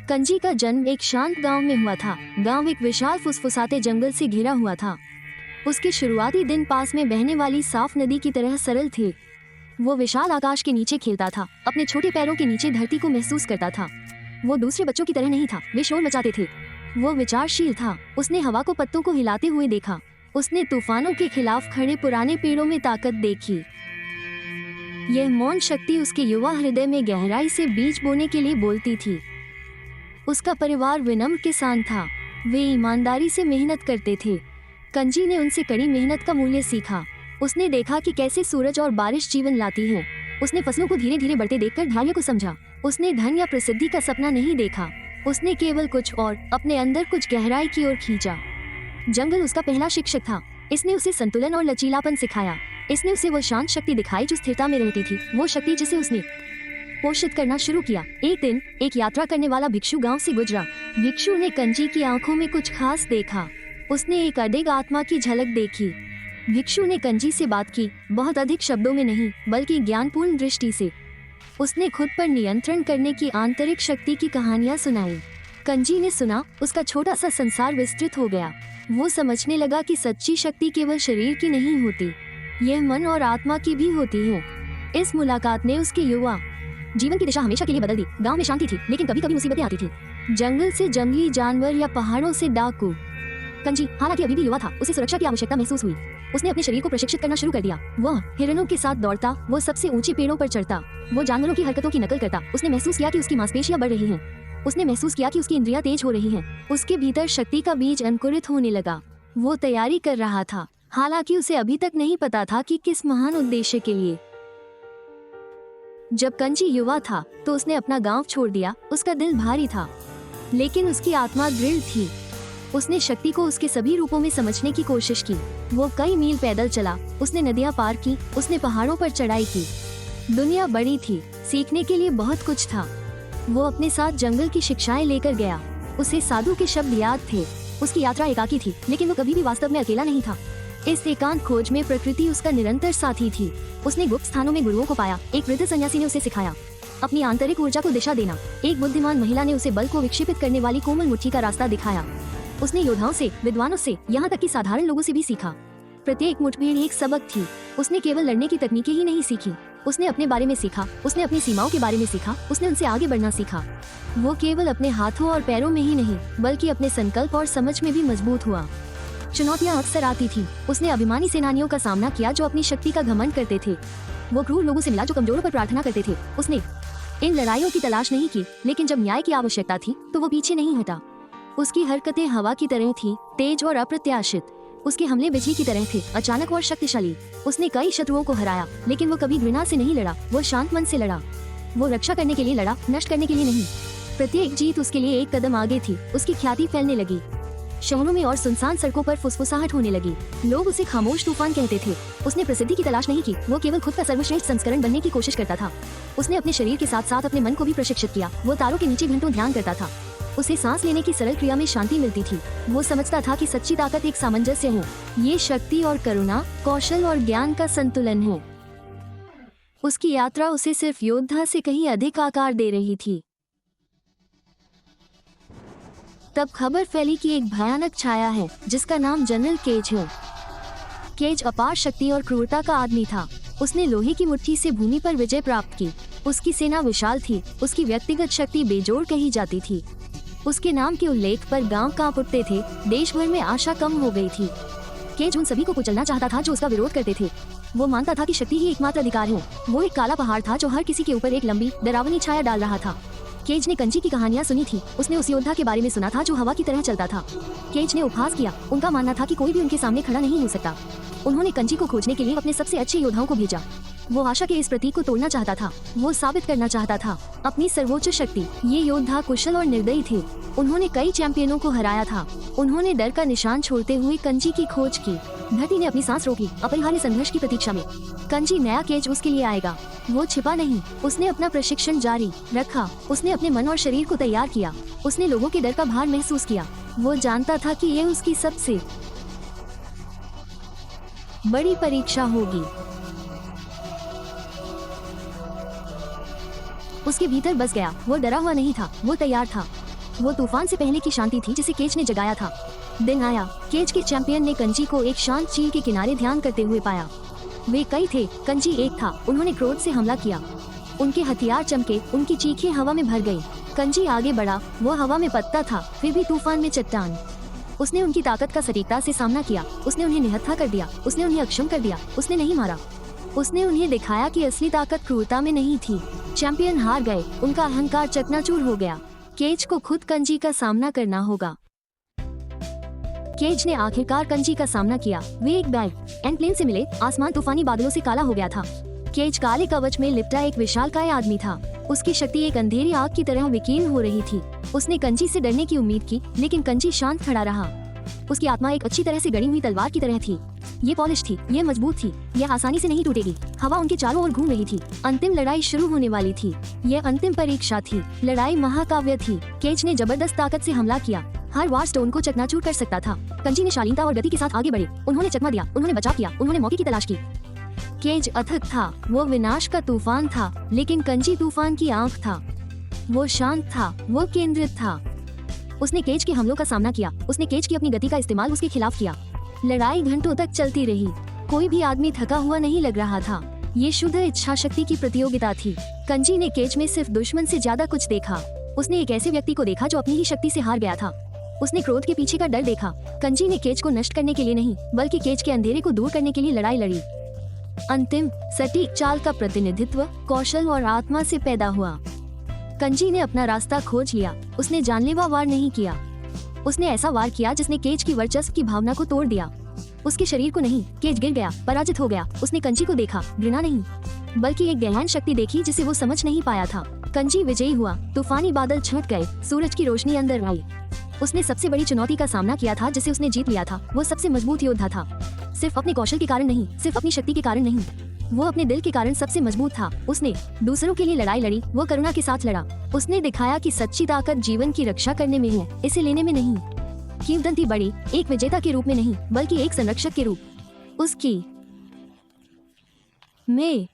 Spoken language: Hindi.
कंजी का जन्म एक शांत गांव में हुआ था। गांव एक विशाल फुसफुसाते जंगल से घिरा हुआ था। उसके शुरुआती दिन पास में बहने वाली साफ नदी की तरह सरल थे। वो विशाल आकाश के नीचे खेलता था, अपने छोटे पैरों के नीचे धरती को महसूस करता था। वो दूसरे बच्चों की तरह नहीं था, वे शोर मचाते थे। वो विचारशील था। उसने हवा को पत्तों को हिलाते हुए देखा। उसने तूफानों के खिलाफ खड़े पुराने पेड़ों में ताकत देखी। यह मौन शक्ति उसके युवा हृदय में गहराई से बीज बोने के लिए बोलती थी। उसका परिवार विनम्र किसान था। वे ईमानदारी से मेहनत करते थे। कंजी ने उनसे कड़ी मेहनत का मूल्य सीखा। उसने देखा कि कैसे सूरज और बारिश जीवन लाती है। उसने फसलों को धीरे धीरे बढ़ते देखकर धैर्य को समझा। उसने धन या प्रसिद्धि का सपना नहीं देखा, उसने केवल कुछ और, अपने अंदर कुछ गहराई की ओर खींचा। जंगल उसका पहला शिक्षक था। इसने उसे संतुलन और लचीलापन सिखाया। इसने उसे वो शांत शक्ति दिखाई जो स्थिरता में रहती थी, वो शक्ति जिसे उसने पोषित करना शुरू किया। एक दिन एक यात्रा करने वाला भिक्षु गांव से गुजरा। भिक्षु ने कंजी की आंखों में कुछ खास देखा। उसने एक अडिग आत्मा की झलक देखी। भिक्षु ने कंजी से बात की, बहुत अधिक शब्दों में नहीं बल्कि ज्ञानपूर्ण दृष्टि से। उसने खुद पर नियंत्रण करने की आंतरिक शक्ति की कहानियां सुनाई। कंजी ने सुना, उसका छोटा सा संसार विस्तृत हो गया। वो समझने लगा कि सच्ची शक्ति केवल शरीर की नहीं होती, यह मन और आत्मा की भी होती है। इस मुलाकात ने उसके युवा जीवन की दिशा हमेशा के लिए बदल दी। गांव में शांति थी, लेकिन कभी कभी मुसीबतें आती थी। जंगल से जंगली जानवर या पहाड़ों से डाकू। कंजी हालांकि अभी भी युवा था, उसे सुरक्षा की आवश्यकता महसूस हुई। उसने अपने शरीर को प्रशिक्षित करना शुरू कर दिया। वह हिरणों के साथ दौड़ता, वो सबसे ऊंचे पेड़ों पर चढ़ता, वो जानवरों की हरकतों की नकल करता। उसने महसूस किया कि उसकी मांसपेशियां बढ़ रही हैं। उसने महसूस किया कि उसकी इंद्रियां तेज हो रही हैं। उसके भीतर शक्ति का बीज अंकुरित होने लगा। वो तैयारी कर रहा था, हालांकि उसे अभी तक नहीं पता था कि किस महान उद्देश्य के लिए। जब कंजी युवा था तो उसने अपना गांव छोड़ दिया। उसका दिल भारी था, लेकिन उसकी आत्मा दृढ़ थी। उसने शक्ति को उसके सभी रूपों में समझने की कोशिश की। वो कई मील पैदल चला, उसने नदियां पार की, उसने पहाड़ों पर चढ़ाई की। दुनिया बड़ी थी, सीखने के लिए बहुत कुछ था। वो अपने साथ जंगल की शिक्षाएं लेकर गया। उसे साधु के शब्द याद थे। उसकी यात्रा एकाकी थी, लेकिन वो कभी भी वास्तव में अकेला नहीं था। इस एकांत खोज में प्रकृति उसका निरंतर साथी थी। उसने गुप्त स्थानों में गुरुओं को पाया। एक वृद्ध सन्यासी ने उसे सिखाया अपनी आंतरिक ऊर्जा को दिशा देना। एक बुद्धिमान महिला ने उसे बल को विक्षेपित करने वाली कोमल मुट्ठी का रास्ता दिखाया। उसने योद्धाओं से, विद्वानों से, यहाँ तक कि साधारण लोगों से भी सीखा। प्रत्येक मुठभेड़ एक सबक थी। उसने केवल लड़ने की तकनीकें ही नहीं सीखी, उसने अपने बारे में सीखा, उसने अपनी सीमाओं के बारे में सीखा, उसने उनसे आगे बढ़ना सीखा। वो केवल अपने हाथों और पैरों में ही नहीं बल्कि अपने संकल्प और समझ में भी मजबूत हुआ। चुनौतियां अक्सर आती थी। उसने अभिमानी सेनानियों का सामना किया जो अपनी शक्ति का घमंड करते थे। वो क्रूर लोगों से मिला जो कमजोरों पर प्रार्थना करते थे। उसने इन लड़ाइयों की तलाश नहीं की, लेकिन जब न्याय की आवश्यकता थी तो वो पीछे नहीं हटा। उसकी हरकतें हवा की तरह थी, तेज और अप्रत्याशित। उसके हमले बिजली की तरह थे, अचानक और शक्तिशाली। उसने कई शत्रुओं को हराया, लेकिन वो कभी घृणा से नहीं लड़ा, वो शांत मन से लड़ा। वो रक्षा करने के लिए लड़ा, नष्ट करने के लिए नहीं। प्रत्येक जीत उसके लिए एक कदम आगे थी। उसकी ख्याति फैलने लगी। शहरों में और सुनसान सड़कों पर फुसफुसाहट होने लगी। लोग उसे खामोश तूफान कहते थे। उसने प्रसिद्धि की तलाश नहीं की, वो केवल खुद का सर्वश्रेष्ठ संस्करण बनने की कोशिश करता था। उसने अपने शरीर के साथ साथ अपने मन को भी प्रशिक्षित किया। वो तारों के नीचे घंटों ध्यान करता था। उसे सांस लेने की सरल क्रिया में शांति मिलती थी। वो समझता था कि सच्ची ताकत एक सामंजस्य है। ये शक्ति और करुणा, कौशल और ज्ञान का संतुलन है। उसकी यात्रा उसे सिर्फ योद्धा से कहीं अधिक आकार दे रही थी। तब खबर फैली कि एक भयानक छाया है जिसका नाम जनरल केज है। केज अपार शक्ति और क्रूरता का आदमी था। उसने लोहे की मुट्ठी से भूमि पर विजय प्राप्त की। उसकी सेना विशाल थी, उसकी व्यक्तिगत शक्ति बेजोड़ कही जाती थी। उसके नाम के उल्लेख पर गांव कांप उठते थे, देश भर में आशा कम हो गई थी। केज उन सभी को कुचलना चाहता था जो उसका विरोध करते थे। वो मानता था कि शक्ति ही एकमात्र अधिकार है। वो एक काला पहाड़ था जो हर किसी के ऊपर एक लंबी, डरावनी छाया डाल रहा था। केज ने कंजी की कहानियां सुनी थी। उसने उस योद्धा के बारे में सुना था जो हवा की तरह चलता था। केज ने उपहास किया। उनका मानना था कि कोई भी उनके सामने खड़ा नहीं हो सकता। उन्होंने कंजी को खोजने के लिए अपने सबसे अच्छे योद्धाओं को भेजा। वो आशा के इस प्रतीक को तोड़ना चाहता था। वो साबित करना चाहता था अपनी सर्वोच्च शक्ति। ये योद्धा कुशल और निर्दयी थे। उन्होंने कई चैंपियनों को हराया था। उन्होंने डर का निशान छोड़ते हुए कंजी की खोज की। धरती ने अपनी सांस रोकी, अपरिहार्य संघर्ष की प्रतीक्षा में। कंजी नया केज उसके लिए आएगा। वो छिपा नहीं, उसने अपना प्रशिक्षण जारी रखा। उसने अपने मन और शरीर को तैयार किया। उसने लोगों के डर का भार महसूस किया। वो जानता था कि ये उसकी सबसे बड़ी परीक्षा होगी। उसके भीतर बस गया। वो डरा हुआ नहीं था, वो तैयार था। वो तूफान से पहले की शांति थी जिसे केज ने जगाया था। दिन आया, केज के चैंपियन ने कंजी को एक शांत झील के किनारे ध्यान करते हुए पाया। वे कई थे, कंजी एक था। उन्होंने क्रोध से हमला किया। उनके हथियार चमके, उनकी चीखें हवा में भर गई। कंजी आगे बढ़ा, वो हवा में पत्ता था, फिर भी तूफान में चट्टान। उसने उनकी ताकत का सटीकता से सामना किया। उसने उन्हें निहत्था कर दिया, उसने उन्हें अक्षम कर दिया। उसने नहीं मारा, उसने उन्हें दिखाया कि असली ताकत क्रूरता में नहीं थी। चैंपियन हार गए, उनका अहंकार चकनाचूर हो गया। केज को खुद कंजी का सामना करना होगा। केज ने आखिरकार कंजी का सामना किया। वे एक बैग एंड प्लेन से मिले। आसमान तूफानी बादलों से काला हो गया था। केज काले कवच में लिपटा एक विशालकाय आदमी था। उसकी शक्ति एक अंधेरी आग की तरह विकीर्ण हो रही थी। उसने कंजी से डरने की उम्मीद की, लेकिन कंजी शांत खड़ा रहा। उसकी आत्मा एक अच्छी तरह से गढ़ी हुई तलवार की तरह थी। ये पॉलिश थी, ये मजबूत थी, ये आसानी से नहीं टूटेगी। हवा उनके चारों ओर घूम रही थी। अंतिम लड़ाई शुरू होने वाली थी। ये अंतिम परीक्षा थी। लड़ाई महाकाव्य थी। केज ने जबरदस्त ताकत से हमला किया। हर वार स्टोन को चकनाचूर कर सकता था। कंजी ने शालीनता और गति के साथ आगे बढ़े। उन्होंने चकमा दिया, उन्होंने बचाव किया, उन्होंने मौके की तलाश की। केज अथक था, वो विनाश का तूफान था, लेकिन कंजी तूफान की आंख था। वो शांत था, वो केंद्रित था। उसने केज के हमलों का सामना किया। उसने केज की अपनी गति का इस्तेमाल उसके खिलाफ किया। लड़ाई घंटों तक चलती रही। कोई भी आदमी थका हुआ नहीं लग रहा था। ये शुद्ध इच्छा शक्ति की प्रतियोगिता थी। कंजी ने केज में सिर्फ दुश्मन से ज्यादा कुछ देखा। उसने एक ऐसे व्यक्ति को देखा जो अपनी ही शक्ति से हार गया था। उसने क्रोध के पीछे का डर देखा। कंजी ने केज को नष्ट करने के लिए नहीं, बल्कि केज के अंधेरे को दूर करने के लिए लड़ाई लड़ी। अंतिम सटीक चाल का प्रतिनिधित्व कौशल और आत्मा से पैदा हुआ। कंजी ने अपना रास्ता खोज लिया। उसने जानलेवा वार नहीं किया। उसने ऐसा वार किया जिसने केज की वर्चस्व की भावना को तोड़ दिया। उसके शरीर को नहीं, केज गिर गया, पराजित हो गया। उसने कंजी को देखा, घृणा नहीं, बल्कि एक गहन शक्ति देखी जिसे वो समझ नहीं पाया था। कंजी विजयी हुआ। तूफानी बादल छूट गए, सूरज की रोशनी अंदर आई। उसने सबसे बड़ी चुनौती का सामना किया था जिसे उसने जीत लिया था। वो सबसे मजबूत योद्धा था, सिर्फ अपने कौशल के कारण नहीं, सिर्फ अपनी शक्ति के कारण नहीं, वो अपने दिल के कारण सबसे मजबूत था। उसने दूसरों के लिए लड़ाई लड़ी, वो करुणा के साथ लड़ा। उसने दिखाया कि सच्ची ताकत जीवन की रक्षा करने में है, इसे लेने में नहीं। किंवदंती बड़ी, एक विजेता के रूप में नहीं, बल्कि एक संरक्षक के रूप। उसकी में